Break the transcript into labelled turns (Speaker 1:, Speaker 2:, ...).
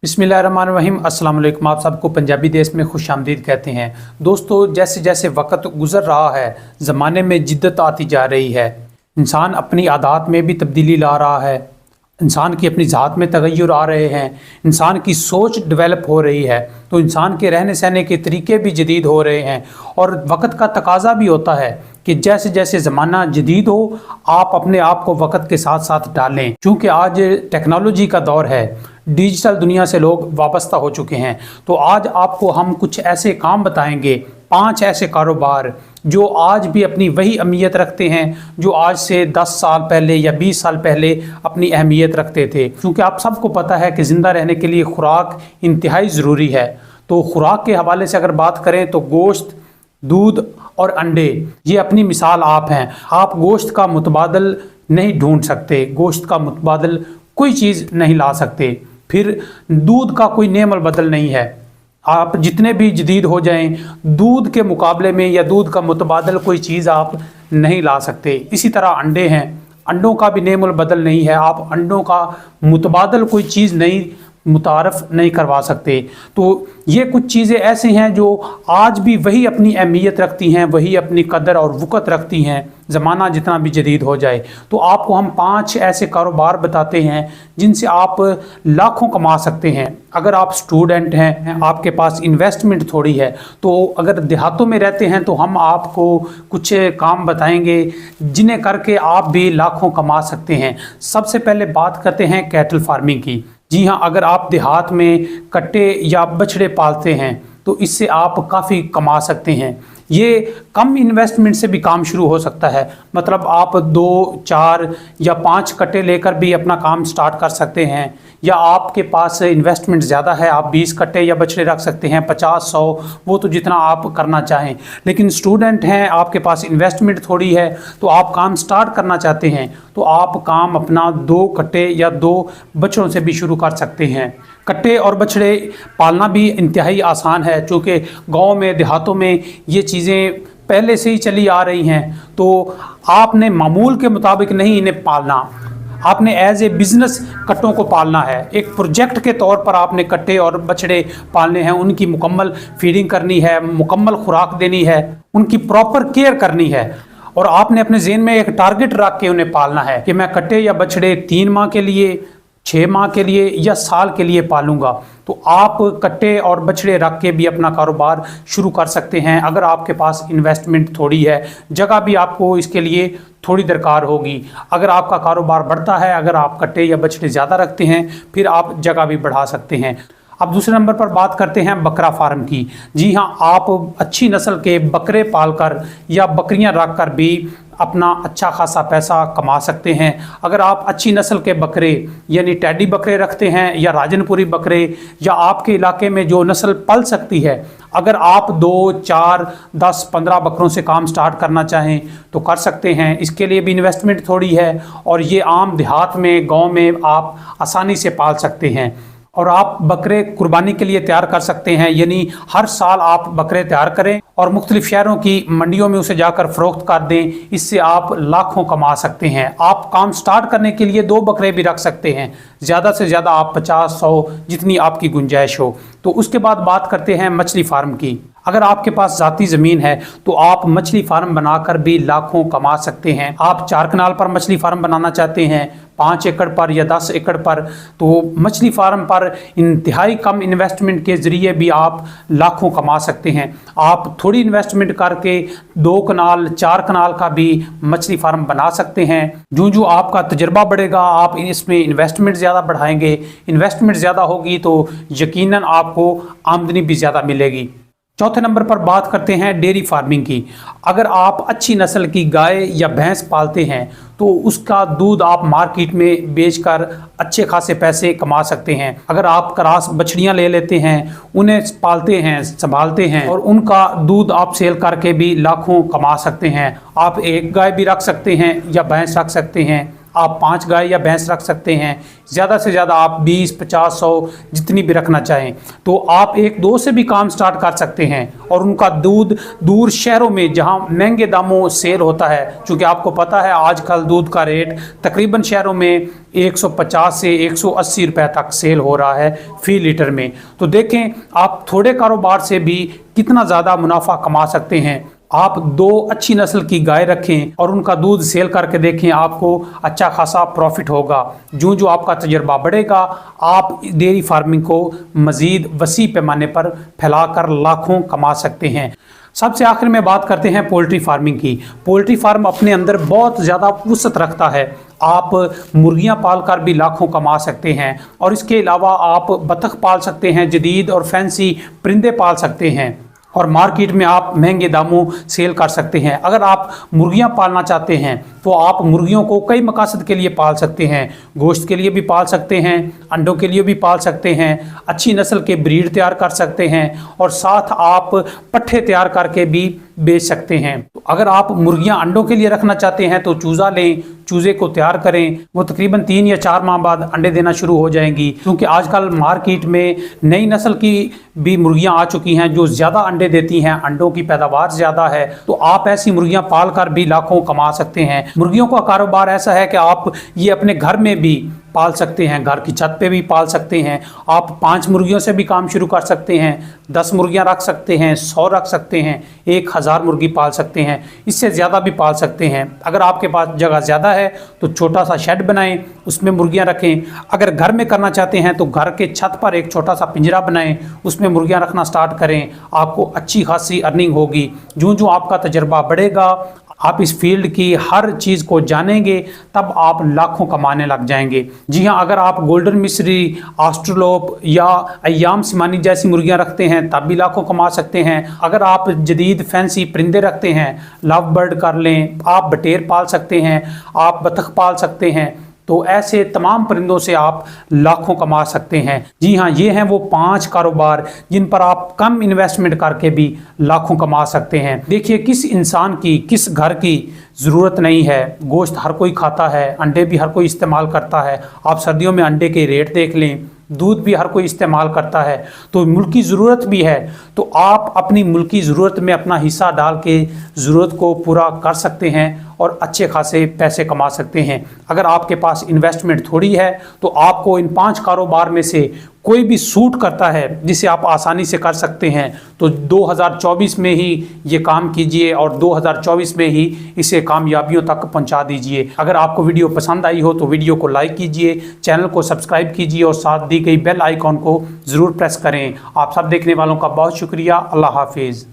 Speaker 1: बिस्मिल्लाहिर्रहमानिर्रहीम। अस्सलाम वालेकुम। आप सबको पंजाबी देश में खुशामदीद कहते हैं। दोस्तों, जैसे जैसे वक्त गुजर रहा है, ज़माने में जिद्दत आती जा रही है। इंसान अपनी आदत में भी तब्दीली ला रहा है, इंसान की अपनी ज़ात में तगय्युर आ रहे हैं, इंसान की सोच डेवलप हो रही है, तो इंसान के रहने सहने के तरीके भी जदीद हो रहे हैं। और वक्त का तकाजा भी होता है कि जैसे जैसे ज़माना जदीद हो, आप अपने आप को वक्त के साथ साथ डालें। चूँकि आज टेक्नोलॉजी का दौर है, डिजिटल दुनिया से लोग वाबस्ता हो चुके हैं। तो आज आपको हम कुछ ऐसे काम बताएंगे, 5 ऐसे कारोबार जो आज भी अपनी वही अहमियत रखते हैं जो आज से 10 साल पहले या 20 साल पहले अपनी अहमियत रखते थे। क्योंकि आप सबको पता है कि ज़िंदा रहने के लिए खुराक इंतहाई ज़रूरी है। तो खुराक के हवाले से अगर बात करें तो गोश्त, दूध और अंडे ये अपनी मिसाल आप हैं। आप गोश्त का मुतबादल नहीं ढूंढ सकते, गोश्त का मुतबादल कोई चीज़ नहीं ला सकते। फिर दूध का कोई नेमल बदल नहीं है। आप जितने भी जदीद हो जाएं, दूध के मुकाबले में या दूध का मुतबादल कोई चीज़ आप नहीं ला सकते। इसी तरह अंडे हैं, अंडों का भी नेमल बदल नहीं है। आप अंडों का मुतबादल कोई चीज़ नहीं मुतारफ़ नहीं करवा सकते। तो ये कुछ चीज़ें ऐसी हैं जो आज भी वही अपनी अहमियत रखती हैं, वही अपनी कदर और वक़्त रखती हैं, ज़माना जितना भी जदीद हो जाए। तो आपको हम 5 ऐसे कारोबार बताते हैं जिनसे आप लाखों कमा सकते हैं। अगर आप स्टूडेंट हैं, आपके पास इन्वेस्टमेंट थोड़ी है, तो अगर देहातों में रहते हैं तो हम आपको कुछ काम बताएंगे जिन्हें करके आप भी लाखों कमा सकते हैं। सबसे पहले बात करते हैं कैटल फार्मिंग की। जी हाँ, अगर आप देहात में कट्टे या बछड़े पालते हैं तो इससे आप काफ़ी कमा सकते हैं। ये कम इन्वेस्टमेंट से भी काम शुरू हो सकता है। मतलब आप 2, 4 या 5 कट्टे लेकर भी अपना काम स्टार्ट कर सकते हैं। या आपके पास इन्वेस्टमेंट ज़्यादा है, आप 20 कट्टे या बछड़े रख सकते हैं, 50, 100, वो तो जितना आप करना चाहें। लेकिन स्टूडेंट हैं, आपके पास इन्वेस्टमेंट थोड़ी है, तो आप काम स्टार्ट करना चाहते हैं तो आप काम अपना 2 कट्टे या 2 बछड़ों से भी शुरू कर सकते हैं। कट्टे और बछड़े पालना भी इंतहाई आसान है, चूँकि गाँव में देहातों में ये चीज़ें पहले से ही चली आ रही हैं। तो आपने मामूल के मुताबिक नहीं इन्हें पालना, आपने एज ए बिज़नेस कट्टों को पालना है। एक प्रोजेक्ट के तौर पर आपने कट्टे और बछड़े पालने हैं, उनकी मुकम्मल फीडिंग करनी है, मुकम्मल खुराक देनी है, उनकी प्रॉपर केयर करनी है। और आपने अपने ज़हन में एक टारगेट रख के उन्हें पालना है कि मैं कट्टे या बछड़े 3 माह के लिए, 6 माह के लिए या साल के लिए पालूंगा। तो आप कट्टे और बछड़े रख के भी अपना कारोबार शुरू कर सकते हैं। अगर आपके पास इन्वेस्टमेंट थोड़ी है, जगह भी आपको इसके लिए थोड़ी दरकार होगी। अगर आपका कारोबार बढ़ता है, अगर आप कट्टे या बछड़े ज़्यादा रखते हैं, फिर आप जगह भी बढ़ा सकते हैं। अब दूसरे नंबर पर बात करते हैं बकरा फार्म की। जी हाँ, आप अच्छी नस्ल के बकरे पालकर या बकरियां रखकर भी अपना अच्छा खासा पैसा कमा सकते हैं। अगर आप अच्छी नस्ल के बकरे यानी टैडी बकरे रखते हैं या राजनपुरी बकरे, या आपके इलाके में जो नस्ल पल सकती है, अगर आप 2, 4, 10, 15 बकरों से काम स्टार्ट करना चाहें तो कर सकते हैं। इसके लिए भी इन्वेस्टमेंट थोड़ी है और ये आम देहात में, गाँव में आप आसानी से पाल सकते हैं। और आप बकरे कुर्बानी के लिए तैयार कर सकते हैं, यानी हर साल आप बकरे तैयार करें और मुख्तलिफ शहरों की मंडियों में उसे जाकर फ़रोख्त कर दें। इससे आप लाखों कमा सकते हैं। आप काम स्टार्ट करने के लिए 2 बकरे भी रख सकते हैं, ज़्यादा से ज़्यादा आप 50, 100 जितनी आपकी गुंजाइश हो। तो उसके बाद बात करते हैं मछली फार्म की। अगर आपके पास ज़ाती ज़मीन है तो आप मछली फार्म बनाकर भी लाखों कमा सकते हैं। आप 4 कनाल पर मछली फार्म बनाना चाहते हैं, 5 एकड़ पर या 10 एकड़ पर, तो मछली फार्म पर इंतहाई कम इन्वेस्टमेंट के ज़रिए भी आप लाखों कमा सकते हैं। आप थोड़ी इन्वेस्टमेंट करके 2 कनाल, 4 कनाल का भी मछली फार्म बना सकते हैं। जो आपका तजर्बा बढ़ेगा, आप इसमें इन्वेस्टमेंट ज़्यादा बढ़ाएंगे, इन्वेस्टमेंट ज़्यादा होगी तो यकीनन आपको आमदनी भी ज़्यादा मिलेगी। चौथे नंबर पर बात करते हैं डेयरी फार्मिंग की। अगर आप अच्छी नस्ल की गाय या भैंस पालते हैं तो उसका दूध आप मार्केट में बेचकर अच्छे खासे पैसे कमा सकते हैं। अगर आप क्रॉस बछड़ियां ले लेते हैं, उन्हें पालते हैं, संभालते हैं और उनका दूध आप सेल करके भी लाखों कमा सकते हैं। आप एक गाय भी रख सकते हैं या भैंस रख सकते हैं। आप 5 गाय या भैंस रख सकते हैं। ज़्यादा से ज़्यादा आप 20, 50, 100 जितनी भी रखना चाहें। तो आप 1-2 से भी काम स्टार्ट कर सकते हैं और उनका दूध दूर शहरों में जहां महंगे दामों सेल होता है, क्योंकि आपको पता है आजकल दूध का रेट तकरीबन शहरों में 150 से 180 रुपए तक सेल हो रहा है फी लीटर में। तो देखें आप थोड़े कारोबार से भी कितना ज़्यादा मुनाफा कमा सकते हैं। आप 2 अच्छी नस्ल की गाय रखें और उनका दूध सेल करके देखें, आपको अच्छा खासा प्रॉफिट होगा। जो जो आपका तजर्बा बढ़ेगा, आप डेयरी फार्मिंग को मज़ीद वसी पैमाने पर फैलाकर लाखों कमा सकते हैं। सबसे आखिर में बात करते हैं पोल्ट्री फार्मिंग की। पोल्ट्री फार्म अपने अंदर बहुत ज़्यादा वुसअत रखता है। आप मुर्गियां पालकर भी लाखों कमा सकते हैं और इसके अलावा आप बतख पाल सकते हैं, जदीद और फैंसी परिंदे पाल सकते हैं और मार्केट में आप महंगे दामों सेल कर सकते हैं। अगर आप मुर्गियां पालना चाहते हैं तो आप मुर्गियों को कई मकासद के लिए पाल सकते हैं। गोश्त के लिए भी पाल सकते हैं, अंडों के लिए भी पाल सकते हैं, अच्छी नस्ल के ब्रीड तैयार कर सकते हैं और साथ आप पट्ठे तैयार करके भी बेच सकते हैं। तो अगर आप मुर्गियां अंडों के लिए रखना चाहते हैं तो चूज़ा लें, चूज़े को तैयार करें। वो तकरीबन 3 या 4 माह बाद अंडे देना शुरू हो जाएंगी, क्योंकि आजकल मार्केट में नई नस्ल की भी मुर्गियां आ चुकी हैं जो ज़्यादा अंडे देती हैं, अंडों की पैदावार ज़्यादा है। तो आप ऐसी मुर्गियां पाल कर भी लाखों कमा सकते हैं। मुर्गियों का कारोबार ऐसा है कि आप ये अपने घर में भी पाल सकते हैं, घर की छत पे भी पाल सकते हैं। आप 5 मुर्गियों से भी काम शुरू कर सकते हैं, 10 मुर्गियां रख सकते हैं, 100 रख सकते हैं, 1000 मुर्गी पाल सकते हैं, इससे ज़्यादा भी पाल सकते हैं। अगर आपके पास जगह ज़्यादा है तो छोटा सा शेड बनाएं, उसमें मुर्गियां रखें। अगर घर में करना चाहते हैं तो घर के छत पर एक छोटा सा पिंजरा बनाएं, उसमें मुर्गियां रखना स्टार्ट करें। आपको अच्छी खासी अर्निंग होगी। जो जो आपका तजर्बा बढ़ेगा, आप इस फील्ड की हर चीज़ को जानेंगे, तब आप लाखों कमाने लग जाएंगे। जी हाँ, अगर आप गोल्डन मिस्री, ऑस्ट्रेलोप या अय्याम सिमानी जैसी मुर्गियां रखते हैं तब भी लाखों कमा सकते हैं। अगर आप जदीद फैंसी परिंदे रखते हैं, लव बर्ड कर लें, आप बटेर पाल सकते हैं, आप बतख पाल सकते हैं, तो ऐसे तमाम परिंदों से आप लाखों कमा सकते हैं। जी हाँ, ये हैं वो 5 कारोबार जिन पर आप कम इन्वेस्टमेंट करके भी लाखों कमा सकते हैं। देखिए, किस इंसान की, किस घर की ज़रूरत नहीं है। गोश्त हर कोई खाता है, अंडे भी हर कोई इस्तेमाल करता है। आप सर्दियों में अंडे के रेट देख लें, दूध भी हर कोई इस्तेमाल करता है। तो मुल्की ज़रूरत भी है, तो आप अपनी मुल्की ज़रूरत में अपना हिस्सा डाल के ज़रूरत को पूरा कर सकते हैं और अच्छे खासे पैसे कमा सकते हैं। अगर आपके पास इन्वेस्टमेंट थोड़ी है तो आपको इन 5 कारोबार में से कोई भी सूट करता है जिसे आप आसानी से कर सकते हैं, तो 2024 में ही ये काम कीजिए और 2024 में ही इसे कामयाबियों तक पहुंचा दीजिए। अगर आपको वीडियो पसंद आई हो तो वीडियो को लाइक कीजिए, चैनल को सब्सक्राइब कीजिए और साथ दी गई बेल आइकॉन को ज़रूर प्रेस करें। आप सब देखने वालों का बहुत शुक्रिया। अल्लाह हाफिज़।